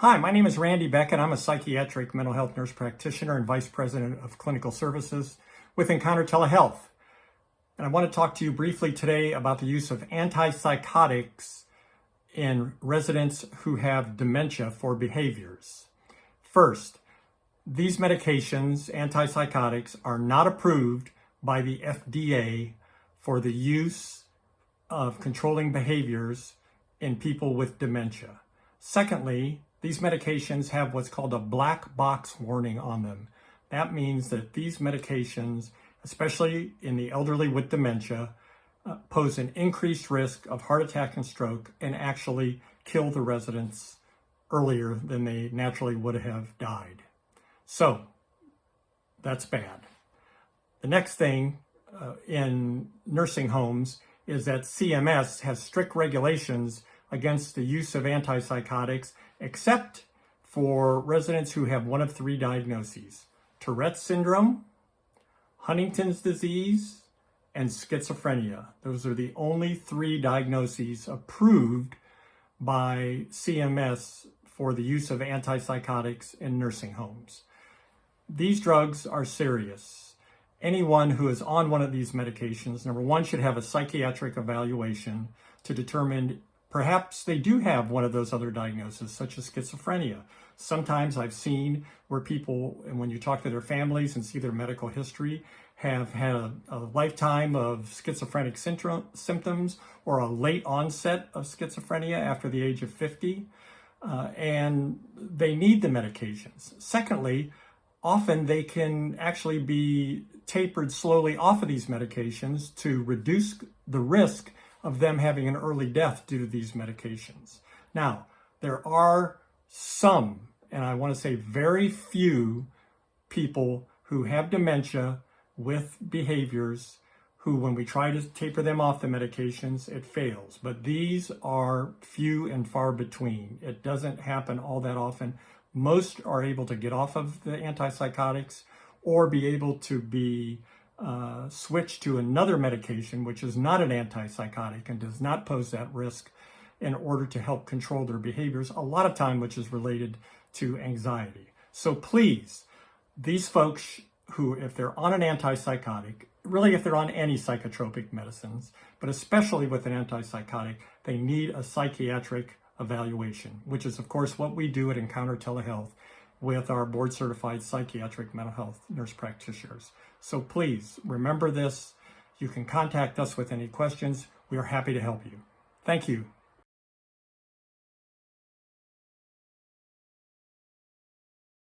Hi, my name is Randy Beckett. I'm a psychiatric mental health nurse practitioner and vice president of clinical services with Encounter Telehealth. And I want to talk to you briefly today about the use of antipsychotics in residents who have dementia for behaviors. First, these medications, antipsychotics, are not approved by the FDA for the use of controlling behaviors in people with dementia. Secondly, these medications have what's called a black box warning on them. That means that these medications, especially in the elderly with dementia, pose an increased risk of heart attack and stroke and actually kill the residents earlier than they naturally would have died. So that's bad. The next thing in nursing homes is that CMS has strict regulations against the use of antipsychotics, except for residents who have one of three diagnoses: Tourette's syndrome, Huntington's disease, and schizophrenia. Those are the only three diagnoses approved by CMS for the use of antipsychotics in nursing homes. These drugs are serious. Anyone who is on one of these medications, number one, should have a psychiatric evaluation to determine perhaps they do have one of those other diagnoses, such as schizophrenia. Sometimes I've seen where people, and when you talk to their families and see their medical history, have had a lifetime of schizophrenic symptoms or a late onset of schizophrenia after the age of 50, and they need the medications. Secondly, often they can actually be tapered slowly off of these medications to reduce the risk of them having an early death due to these medications. Now, there are some, and I want to say very few, people who have dementia with behaviors who, when we try to taper them off the medications, it fails. But these are few and far between. It doesn't happen all that often. Most are able to get off of the antipsychotics or be able to be switch to another medication, which is not an antipsychotic and does not pose that risk, in order to help control their behaviors, a lot of time which is related to anxiety. So please, these folks who, if they're on an antipsychotic, really if they're on any psychotropic medicines, but especially with an antipsychotic, they need a psychiatric evaluation, which is of course what we do at Encounter Telehealth with our board-certified psychiatric mental health nurse practitioners. So please remember this. You can contact us with any questions. We are happy to help you. Thank you.